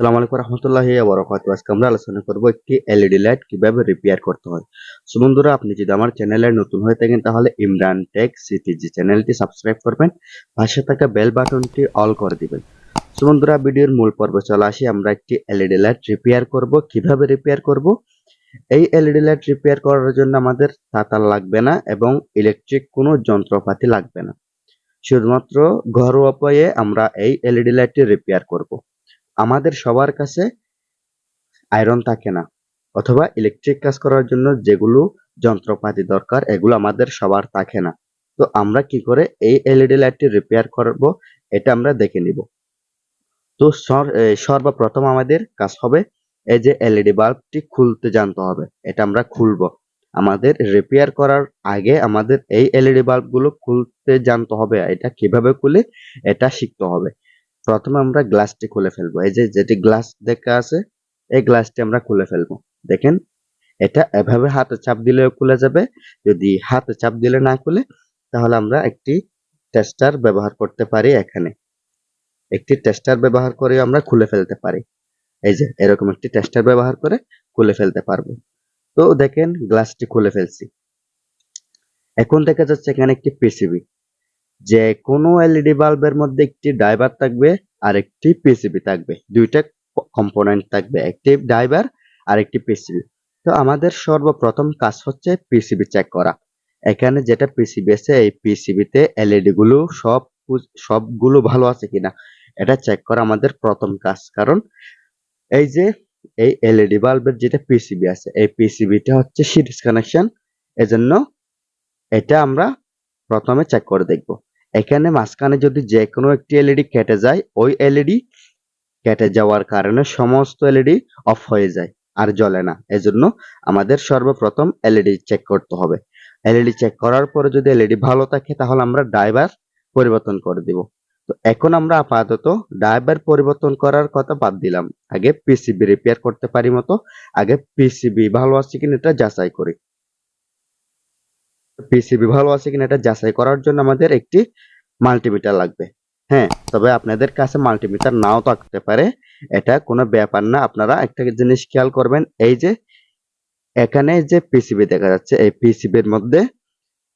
আসসালামু আলাইকুম রহমতুল্লাহি ওয়া বারাকাতুহু। আজকে আমরা আলোচনা করব একটি এলইডি লাইট কিভাবে রিপেয়ার করতে হয়। সো বন্ধুরা, আপনি যদি আমার চ্যানেলে নতুন হয়ে থাকেন তাহলে ইমরান টেক সিটিজি চ্যানেলটি সাবস্ক্রাইব করবেন, পাশে থাকা বেল বাটনটি অল করে দিবেন। সো বন্ধুরা, ভিডিওর মূল পর্বে চলে আসি। আমরা একটি এলইডি লাইট রিপেয়ার করব। কিভাবে রিপেয়ার করব? এই এলইডি লাইট রিপেয়ার করার জন্য আমাদের তার লাগবে না এবং ইলেকট্রিক কোনো যন্ত্রপাতি লাগবে না। শুধুমাত্র ঘরোয়া উপায়ে আমরা এই এলইডি লাইটটি রিপেয়ার করব। আমাদের সবার কাছে আয়রন থাকে না, অথবা ইলেকট্রিক কাজ করার জন্য যেগুলো যন্ত্রপাতি দরকার এগুলো আমাদের সবার থাকে না। তো আমরা কি করে এই এলইডি লাইটটি রিপেয়ার করব এটা আমরা দেখে নিব। তো সর্বপ্রথম আমাদের কাজ হবে এই যে এলইডি বাল্বটি খুলতে জানতে হবে। এটা আমরা খুলবো। আমাদের রিপেয়ার করার আগে আমাদের এই এলইডি বাল্বগুলো খুলতে জানতে হবে। এটা কিভাবে খুলে এটা শিখতে হবে। প্রথমে আমরা গ্লাসটি খুলে ফেলবো। এই যে যেটি গ্লাস দেখা আছে এই গ্লাসটি আমরা খুলে ফেলবো। দেখেন, এটা এভাবে হাতে চাপ দিলেও খুলে যাবে। যদি হাতে চাপ দিলে না খুলে তাহলে আমরা একটি টেস্টার ব্যবহার করতে পারি। এখানে একটি টেস্টার ব্যবহার করে আমরা খুলে ফেলতে পারি। এই যে এরকম একটি টেস্টার ব্যবহার করে খুলে ফেলতে পারবো। তো দেখেন, গ্লাসটি খুলে ফেলছি। এখন দেখা যাচ্ছে এখানে একটি পিসিবি। যে কোনো এলইডি বাল্বের মধ্যে একটি ড্রাইভার থাকবে আর একটি পিসিবি থাকবে। দুইটা কম্পোনেন্ট থাকবে, একটি ড্রাইভার আর একটি পিসিবি। তো আমাদের সর্বপ্রথম কাজ হচ্ছে পিসিবি চেক করা। এখানে যেটা পিসিবি আছে এই পিসিবিতে এলইডি গুলো সবগুলো ভালো আছে কিনা এটা চেক করা আমাদের প্রথম কাজ। কারণ এই যে এই এলইডি বাল্বের যেটা পিসিবি আছে এই পিসিবিটা হচ্ছে সিরিজ কানেকশন, এজন্য এটা আমরা প্রথমে চেক করে দেখব। এখানে মাঝখানে যদি যে কোনো একটি এলইডি কেটে যায়, ওই এলইডি কেটে যাওয়ার কারণে সমস্ত এলইডি অফ হয়ে যায় আর জ্বলে না। এজন্য আমাদের সর্বপ্রথম এলইডি চেক করতে হবে। এলইডি চেক করার পরে যদি এলইডি ভালো থাকে তাহলে আমরা ড্রাইভার পরিবর্তন করে দিব। তো এখন আমরা আপাতত ড্রাইভার পরিবর্তন করার কথা বাদ দিলাম। আগে পিসিবি রিপেয়ার করতে পারি মতো আগে পিসিবি ভালো আছে কিনা এটা যাচাই করি। পিসিবি ভালো আছে কিনা এটা যাচাই করার জন্য আমাদের একটি মাল্টিমিটার লাগবে। হ্যাঁ, তবে আপনাদের কাছে মাল্টিমিটার নাও থাকতে পারে, এটা কোনো ব্যাপার না। আপনারা একটা জিনিস খেয়াল করবেন, এই যে এখানে যে পিসিবি দেখা যাচ্ছে এই পিসিবির মধ্যে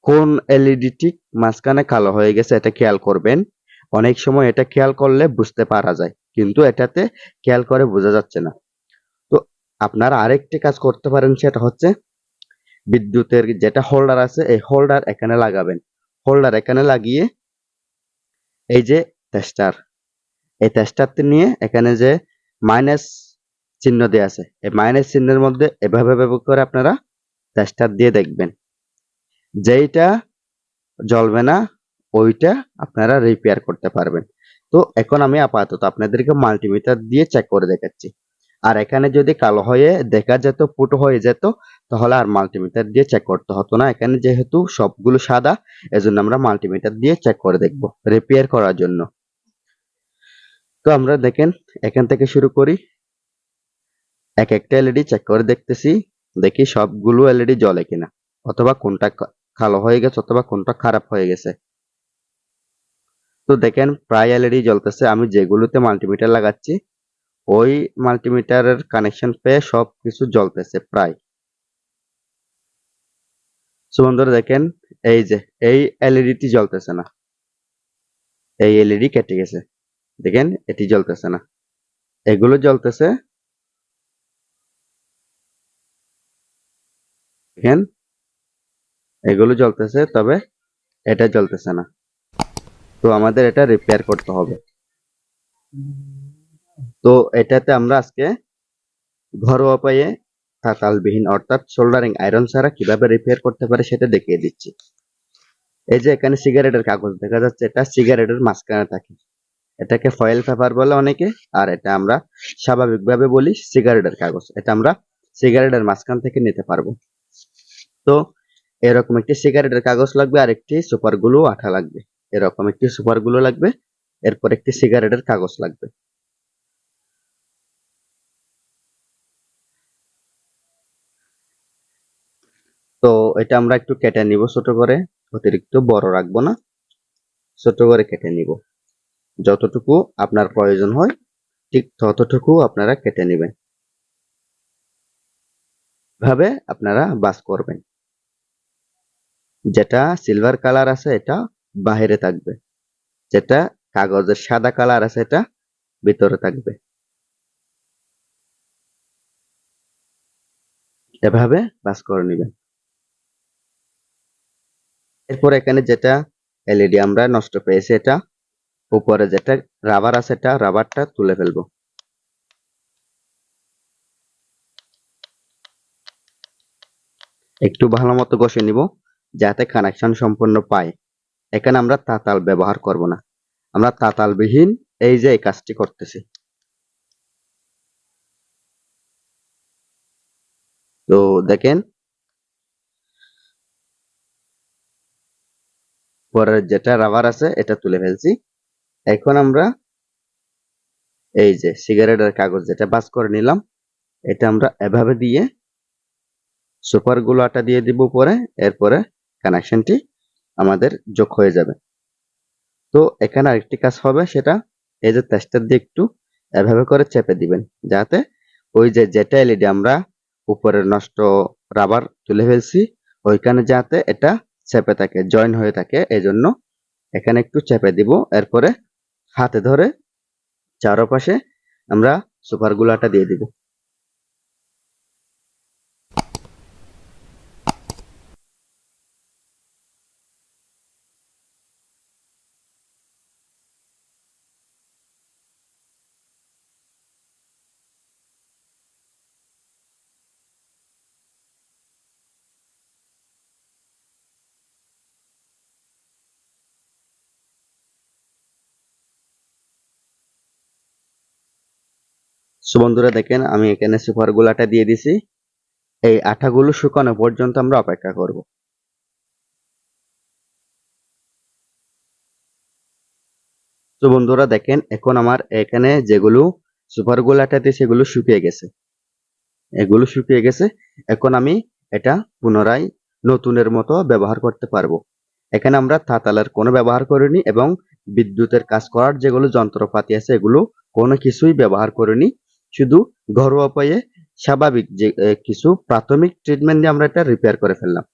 কোন এলইডিটি মাঝখানে কালো হয়ে গেছে এটা খেয়াল করবেন। অনেক সময় এটা খেয়াল করলে বুঝতে পারা যায়, কিন্তু এটাতে খেয়াল করে বোঝা যাচ্ছে না। তো আপনারা আরেকটি কাজ করতে পারেন, সেটা হচ্ছে বিদ্যুতের যেটা হোল্ডার আছে এই হোল্ডার এখানে লাগাবেন। হোল্ডার এখানে লাগিয়ে এই যে টেস্টার, এই টেস্টারটি নিয়ে এখানে যে মাইনাস চিহ্ন দেওয়া আছে এই মাইনাস চিহ্নের মধ্যে এভাবে ব্যবহার করে আপনারা টেস্টার দিয়ে দেখবেন। যেইটা জ্বলবে না ওইটা আপনারা রিপেয়ার করতে পারবেন। তো এখন আমি আপাতত আপনাদেরকে মাল্টিমিটার দিয়ে চেক করে দেখাচ্ছি। আর এখানে যদি কালো হয়ে দেখা যেত, ফুটো হয়ে যেত, তাহলে আর মাল্টিমিটার দিয়ে চেক করতে হতো না। এখানে যেহেতু সবগুলো সাদা এজন্য আমরা মাল্টিমিটার দিয়ে চেক করে দেখব রিপেয়ার করার জন্য। তো আমরা দেখেন এখান থেকে শুরু করি। এক একটা এলইডি চেক করে দেখতেছি, দেখি সবগুলো এলইডি জ্বলে কিনা, অথবা কোনটা কালো হয়ে গেছে অথবা কোনটা খারাপ হয়ে গেছে। তো দেখেন প্রায় এলইডি জ্বলতেছে। আমি যেগুলোতে মাল্টিমিটার লাগাচ্ছি ওই মাল্টিমিটারের কানেকশন পেয়ে সবকিছু জ্বলতেছে প্রায়। সো বন্ধুরা দেখেন, এই যে এই এলইডিটি জ্বলতেছে না, এই এলইডি কেটে গেছে। দেখেন এটি জ্বলতেছে না, এগুলো জ্বলতেছে। দেখেন এগুলো জ্বলতেছে, তবে এটা জ্বলতেছে না। তো আমাদের এটা রিপেয়ার করতে হবে। তো এটাতে আমরা আজকে ঘরোয়া উপায়ে তাতালবিহীন অর্থাৎ সোল্ডারিং আয়রন ছাড়া কিভাবে রিপেয়ার করতে পারে সেটা দেখিয়ে দিচ্ছি। এই যে এখানে সিগারেটের কাগজ দেখা যাচ্ছে, এটা সিগারেটের মাঝখানে থাকে, এটাকে ফয়েল পেপার বলে অনেকে, আর এটা আমরা স্বাভাবিকভাবে বলি সিগারেটের কাগজ। এটা আমরা সিগারেটের মাঝখান থেকে নিতে পারবো। তো এরকম একটি সিগারেটের কাগজ লাগবে, আর একটি সুপার গ্লু আঠা লাগবে। এরকম একটি সুপার গ্লু লাগবে, এরপর একটি সিগারেটের কাগজ লাগবে। তো এটা আমরা একটু কেটে নিব ছোট করে, অতিরিক্ত বড় রাখবো না, ছোট করে কেটে নিব। যতটুকু আপনার প্রয়োজন হয় ঠিক ততটুকু আপনারা কেটে নেবেন। এভাবে আপনারা বাস করবেন। যেটা সিলভার কালার আছে এটা বাহিরে থাকবে, যেটা কাগজের সাদা কালার আছে এটা ভিতরে থাকবে। এভাবে বাস করে নেবেন। এরপর এখানে যেটা এলইডি আমরা নষ্ট পেয়েছি, এটা উপরে যেটা রাবার আছে এটা রাবারটা তুলে ফেলবো। একটু ভালো মতো ঘষে নিব যাতে কানেকশন সম্পূর্ণ পায়। এখানে আমরা তাতাল ব্যবহার করব না, আমরা তাতালবিহীন এই যে এই কাজটি করতেছি। তো দেখেন পরের যেটা রাবার আছে এটা তুলে ফেলছি। এখন আমরা এই যে সিগারেটের কাগজ যেটা বাস করে নিলাম, এটা আমরা এভাবে দিয়ে সুপার গুলাটা দিয়ে দিব পরে, এরপরে কানেকশনটি আমাদের যোগ হয়ে যাবে। তো এখানে আরেকটি কাজ হবে, সেটা এই যে টেস্টার দিয়ে একটু এভাবে করে চেপে দিবেন যাতে ওই যে যেটা এলইডি আমরা উপরের নষ্ট রাবার তুলে ফেলছি ওইখানে যাতে এটা চেপে থাকে, জয়েন হয়ে থাকে। এই জন্য এখানে একটু চেপে দিব, এরপরে হাতে ধরে চারপাশে আমরা সুপার গুলাটা দিয়ে দিব। সো বন্ধুরা দেখেন আমি এখানে সুপার গুলাটা দিয়ে দিছি। এই আঠাগুলো শুকানো পর্যন্ত আমরা অপেক্ষা করব। তো বন্ধুরা দেখেন এখন আমার এখানে যেগুলো সুপার গুলাটাতে সেগুলো শুকিয়ে গেছে, এগুলো শুকিয়ে গেছে। এখন আমি এটা পুনরায় নতুনের মতো ব্যবহার করতে পারবো। এখানে আমরা তাতালের কোনো ব্যবহার করিনি এবং বিদ্যুতের কাজ করার যেগুলো যন্ত্রপাতি আছে এগুলো কোনো কিছুই ব্যবহার করিনি। শুধু ঘরোয়া উপায়ে স্বাভাবিক যে কিছু প্রাথমিক ট্রিটমেন্ট দিয়ে আমরা এটা রিপেয়ার করে ফেললাম।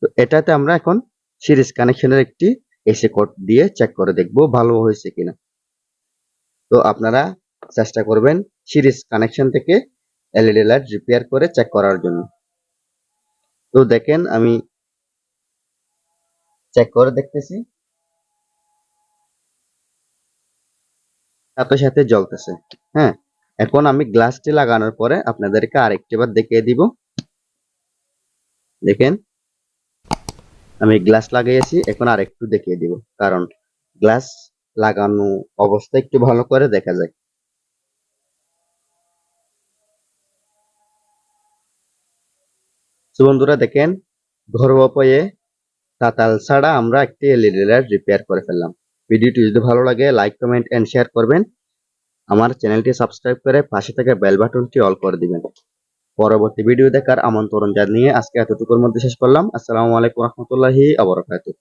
তো এটাতে আমরা এখন সিরিজ কানেকশনের একটি এসি কোড দিয়ে চেক করে দেখব ভালো হয়েছে কিনা। তো আপনারা চেষ্টা করবেন সিরিজ কানেকশন থেকে এলইডি লাইট রিপেয়ার করে চেক করার জন্য। তো দেখেন আমি চেক করে দেখতেছি, সাথে সাথে জ্বলতেছে। হ্যাঁ, এখন আমি গ্লাসটি লাগানোর পরে আপনাদেরকে আরেকটি বার দেখিয়ে দিব। দেখেন আমি গ্লাস লাগিয়েছি, এখন আরেকটু দেখিয়ে দিব, কারণ গ্লাস লাগানো অবস্থা একটু ভালো করে দেখা যায়। তো বন্ধুরা দেখেন ঘরোয়া উপায়ে তাতাল ছাড়া আমরা একটি এলইডি লাইট রিপেয়ার করে ফেললাম। ভিডিওটি যদি ভালো লাগে লাইক কমেন্ট এন্ড শেয়ার করবেন। আমার চ্যানেলটি সাবস্ক্রাইব করে পাশে থাকা বেল বাটনটি অল করে দিবেন। পরবর্তী ভিডিও দেখার আমন্ত্রণ জানিয়ে আজকে এতটুকুর মধ্যে শেষ করলাম। আসসালামু আলাইকুম রহমতুল্লাহি ওয়া বারাকাতুহু।